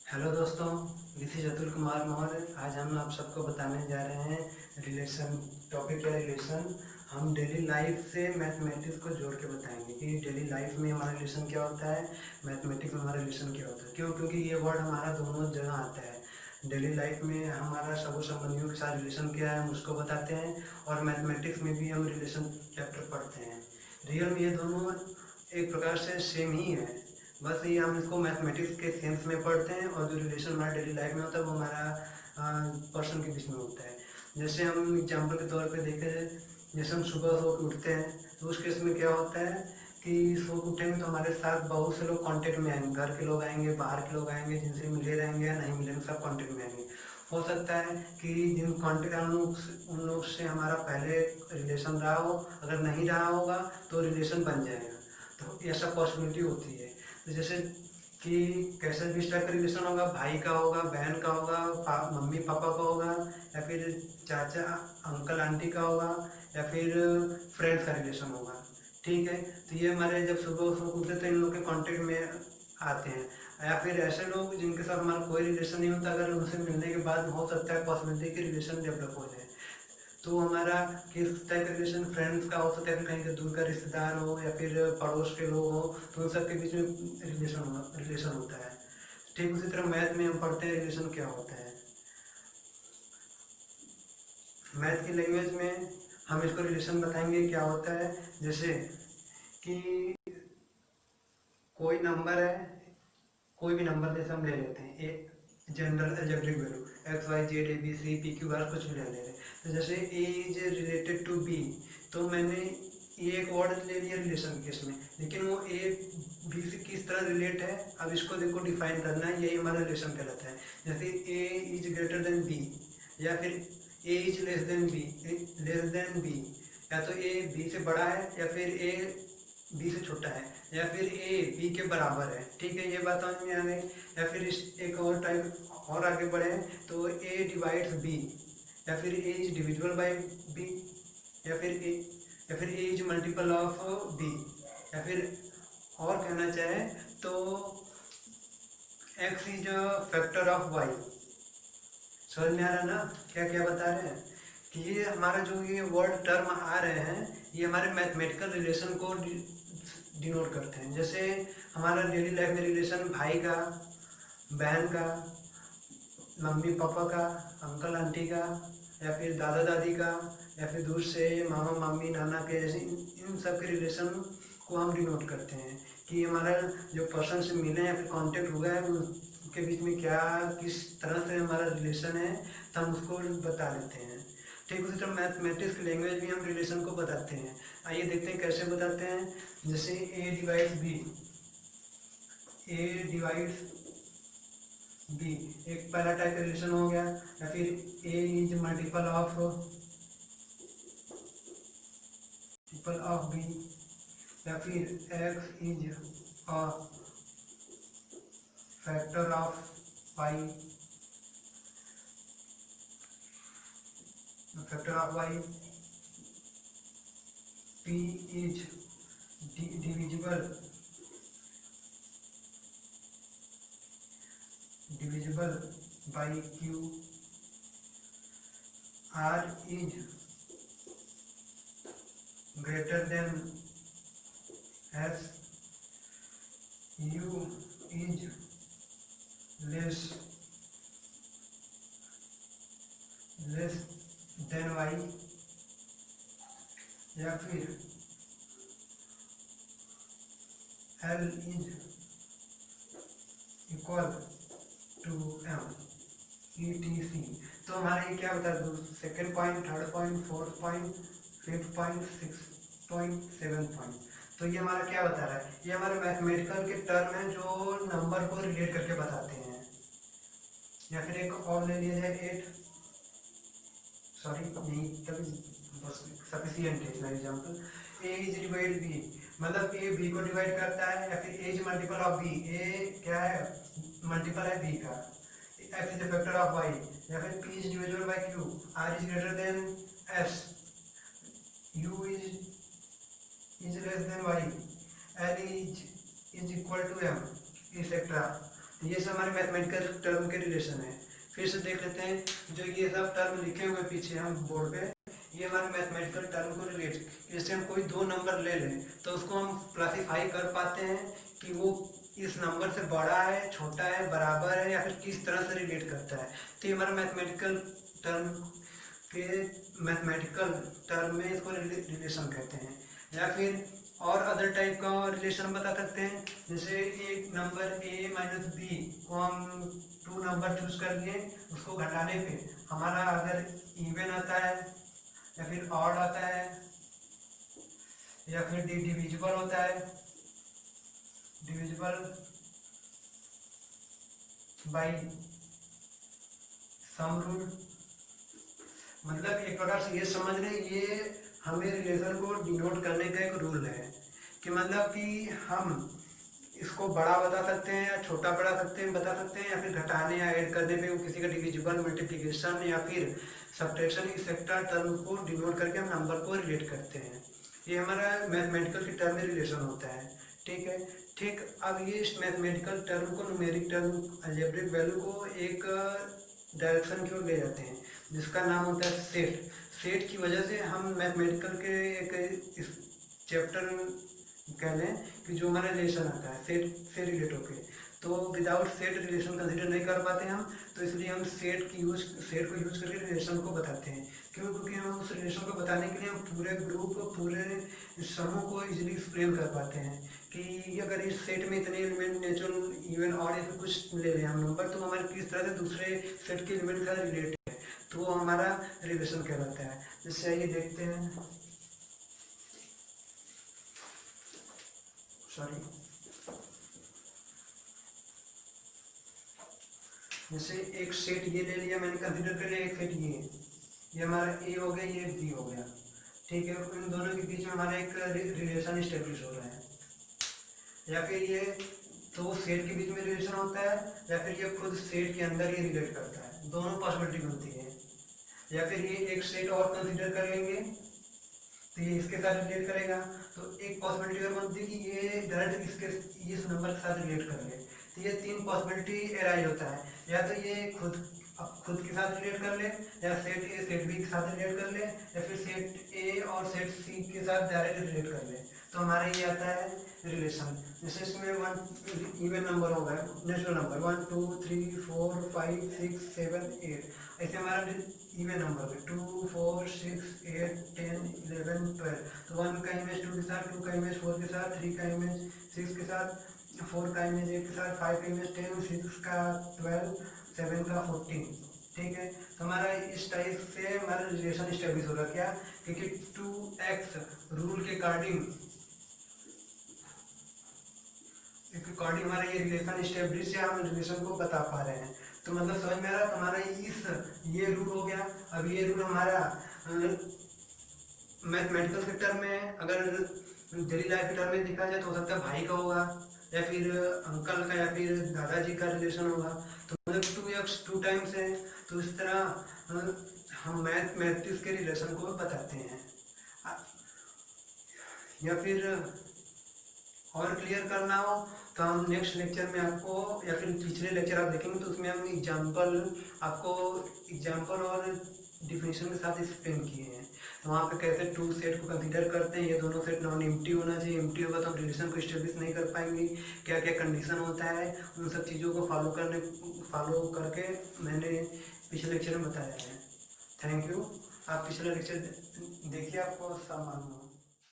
Hello दोस्तों, this is Atul Kumar Maurya. आज हम आप सबको बताने जा रहे हैं रिलेशन। टॉपिक है रिलेशन। हम डेली लाइफ से मैथमेटिक्स को जोड़ के बताएंगे कि डेली लाइफ में हमारा रिलेशन क्या होता है, मैथमेटिक्स में हमारा रिलेशन क्या होता है। क्यों? क्योंकि ये वर्ड हमारा दोनों जगह आता है। डेली लाइफ में हमारा सगों संबंधियों के साथ रिलेशन क्या है हम उसको बताते हैं, और मैथमेटिक्स में भी हम रिलेशन चैप्टर पढ़ते हैं। रियल में ये दोनों एक प्रकार से सेम ही है, बस ये हम इसको मैथमेटिक्स के सेंस में पढ़ते हैं, और जो रिलेशन हमारा डेली लाइफ में होता है वो हमारा पर्सन के बीच में होता है। जैसे हम एग्जाम्पल के तौर पे देखें, जैसे हम सुबह सो के उठते हैं तो उस केस में क्या होता है कि सो के उठेंगे तो हमारे साथ बहुत से लोग कांटेक्ट में आएंगे। घर के लोग आएंगे, बाहर के लोग आएंगे, जिनसे मिले रहेंगे या नहीं मिलेंगे, सब कांटेक्ट में आएंगे। हो सकता है कि जिन कांटेक्ट उन लोग से हमारा पहले रिलेशन रहा हो, अगर नहीं रहा होगा तो रिलेशन बन जाएगा। तो ऐसा पॉसिबिलिटी होती है। तो जैसे कि कैसे भी इस टाइप का रिलेशन होगा, भाई का होगा, बहन का होगा, मम्मी पापा का होगा, या फिर चाचा अंकल आंटी का होगा, या फिर फ्रेंड्स का रिलेशन होगा। ठीक है, तो ये हमारे जब सुबह सुबह उठते तो इन लोग के कांटेक्ट में आते हैं। या फिर ऐसे लोग जिनके साथ हमारा कोई रिलेशन नहीं होता, अगर उनसे मिलने के बाद हो सकता है पॉसिबिलिटी कि रिलेशन डेवलप हो जाए। तो हमारा किस टाइप का रिलेशन फ्रेंड्स का हो सकता है, कहीं का दूर का रिश्तेदार हो या फिर पड़ोस के लोग हो, तो उन सबके बीच में रिलेशन होता है। ठीक उसी तरह मैथ में हम पढ़ते हैं रिलेशन क्या होता है। मैथ की लैंग्वेज में हम इसको रिलेशन बताएंगे क्या होता है। जैसे कि कोई नंबर है, कोई भी नंबर जैसे हम ले लेते हैं a, general algebraic value X Y Z A B C P Q R कुछ भी ले ले रहे हैं। तो जैसे A is related to B, तो मैंने ये एक वर्ड ले लिया रिलेशन के इसमें, लेकिन वो ए बी से किस तरह रिलेट है, अब इसको देखो डिफाइन करना है, यही हमारा रिलेशन कहलाता है। जैसे A is greater then B, या फिर A is less then B, या तो ए बी से बड़ा है, या फिर ए बी से छोटा है, या फिर ए बी के बराबर है। ठीक है, ये बात समझ में आ गई। या फिर इस एक और टाइप और आगे बढ़े तो ए डिवाइड्स बी, या फिर A is divisible by B, या फिर A is multiple of B, या फिर और कहना चाहे तो X is factor of Y. समझ में आ रहा है ना क्या क्या बता रहे हैं? कि ये हमारा जो ये वर्ड टर्म आ रहे हैं, ये हमारे मैथमेटिकल रिलेशन को डिनोट करते हैं। जैसे हमारा डेली लाइफ में रिलेशन भाई का, बहन का, मम्मी पापा का, अंकल आंटी का, या फिर दादा दादी का, या फिर दूर से मामा मम्मी नाना के, जैसे इन सब के रिलेशन को हम डिनोट करते हैं कि हमारा जो पर्सन से मिले या फिर कांटेक्ट हुआ है उनके बीच में क्या किस तरह से हमारा रिलेशन है, तो हम उसको बता देते हैं। ठीक उसी तरह मैथमेटिक्स की लैंग्वेज में हम रिलेशन को बताते हैं। आइए देखते हैं कैसे बताते हैं। जैसे A divides B, A divides B एक पहला टाइप का रिलेशन हो गया। या फिर A is multiple of B, या फिर X is a factor of Y, P is divisible by Q, R is greater than S, U is less than Y, या फिर L is equal to M E T C. तो हमारे ये क्या बता दो, second point, third point, fourth point, fifth point, six point, seven point. तो ये हमारा क्या बता रहा है, ये हमारे मैथमेटिकल के टर्म है जो नंबर को रिलेट करके बताते हैं। या फिर एक और ले लिया जाए एट, सॉरी नहीं तभी बस सफिशियंट है इतना example. A is divide B, मतलब ए बी को डिवाइड करता है, या फिर A is multiple of B, A क्या है मल्टीपल है बी का, X is factor of Y, या फिर P is divisible by Q, R is greater than S, U is less than Y, L is equal to M, etcetera. ये सब हमारे mathematical term के रिलेशन है। फिर से देख लेते हैं, जो ये सब टर्म लिखे हुए पीछे हम बोर्ड पे, ये हमारे मैथमेटिकल टर्म को रिलेट, जैसे हम कोई दो नंबर ले लें तो उसको हम क्लासीफाई कर पाते हैं कि वो इस नंबर से बड़ा है, छोटा है, बराबर है, या फिर किस तरह से रिलेट करता है। तो ये हमारा मैथमेटिकल टर्म में इसको रिलेशन कहते हैं। या फिर और अदर टाइप का रिलेशन बता सकते हैं, जैसे एक नंबर a माइनस बी को हम टू नंबर चूज कर लिए, उसको घटाने पे हमारा अगर इवन आता है या फिर ऑड आता है या फिर डिविजिबल होता है, डिविजिबल बाई सम रूल, मतलब एक प्रकार से ये समझ रहे, ये हमें रिलेशन को डिनोट करने का एक रूल है कि मतलब कि हम इसको बड़ा बता सकते हैं या छोटा बता सकते हैं, या फिर घटाने या ऐड करने पे किसी का डिविजिबल, मल्टीप्लिकेशन या फिर सब्ट्रैक्शन, इसेक्ट्रा टर्म को डिनोट करके हम नंबर को रिलेट करते हैं। ये हमारा मैथमेटिकल के टर्म में रिलेशन होता है। ठीक है, ठीक। अब ये इस मैथमेटिकल टर्म को, न्यूमेरिक टर्म, अलजेब्रिक वैल्यू को एक डायरेक्शन की ओर ले जाते हैं जिसका नाम होता है सेट। सेट की वजह से हम मैथमेटिकल के एक इस चैप्टर कह लें कि जो हमारा रिलेशन आता है सेट से रिलेट होके, तो विदाउट सेट रिलेशन कंसिडर नहीं कर पाते हम, तो इसलिए हम सेट को यूज करके रिलेशन को बताते हैं। क्यों? क्योंकि हम उस रिलेशन को बताने के लिए हम पूरे ग्रुप, पूरे समूह को इजीली एक्सप्लेन कर पाते हैं कि अगर इस सेट में इतने एलिमेंट, नेचुरल, इवन, और या फिर कुछ ले लें हम नंबर, तो हमारे किस तरह से दूसरे सेट के एलिमेंट का रिलेट है, तो वो हमारा रिलेशन कहलाता है। जैसे आइए देखते हैं, सॉरी, जैसे एक सेट ये ले लिया मैंने, कंसीडर कर लिया एक सेट ये हमारा ए हो गया, ये बी हो गया। ठीक है, इन दोनों के बीच में हमारा एक रिलेशन स्टेब्लिश हो रहा है, या फिर ये दो सेट के बीच में रिलेशन होता है, या फिर ये खुद सेट के अंदर ही रिलेट करता है, दोनों पॉसिबिलिटी बनती है। या फिर ये एक सेट और कंसीडर कर लेंगे तो ये इसके साथ रिलेट करेगा, तो एक पॉसिबिलिटी और बनती है कि ये डायरेक्ट इस नंबर के साथ रिलेट कर ले। तो ये तीन पॉसिबिलिटी एराइज होता है, या तो ये खुद के साथ रिलेट कर ले, या सेट ए सेट बी के साथ रिलेट कर ले, या फिर सेट ए और सेट सी के साथ डायरेक्ट रिलेट कर ले, तो हमारा ये आता है रिलेशन। जैसे इसमें वन इवन नंबर होगा, नेचुरल नंबर 1 2 3 4 5 6 7 8, ऐसे हमारा इवन नंबर है 2 4 6 8 10 11 12, तो 1 का इमेज 2 के साथ, 2 का इमेज 4 के साथ, 3 का इमेज 6 के साथ, 4 का इमेज 8 के साथ, 5 का इमेज 10, 6 का 12, 7 का 14। ठीक है, तो हमारा इस टाइप से हमारा रिलेशन स्टेब्लिश होगा। क्या? क्योंकि 2x रूल के अकॉर्डिंग हमारा ये रिलेशन स्टेब्लिश है, हम रिलेशन को बता पा रहे हैं। तो मतलब समझ में आ रहा है, हमारा ये रूल हो गया। अब ये रूल हमारा मैथमेटिकल के टर्म में, अगर डेली लाइफ के टर्म में देखा जाए तो हो सकता है भाई का होगा, या फिर अंकल का, या फिर दादाजी का रिलेशन होगा। तो मतलब 2x 2 टाइम्स है, तो इस तरह हम मैथमेटिक्स के रिलेशन को बताते हैं। या फिर और क्लियर करना हो तो हम नेक्स्ट लेक्चर में आपको, या फिर पिछले लेक्चर आप देखेंगे तो उसमें हम एग्जाम्पल और डिफिनेशन के साथ एक्सप्लेन किए हैं। तो वहाँ पे कैसे टू सेट को कंसीडर करते हैं, ये दोनों सेट नॉन एम्प्टी होना चाहिए, एम्प्टी होगा तो हम रिलेशन को स्टेब्लिश नहीं कर पाएंगे, क्या क्या कंडीशन होता है, उन सब चीज़ों को फॉलो करके मैंने पिछले लेक्चर में बताया है। Thank you. आप पिछला लेक्चर देखिए, आपको सब मालूम हो।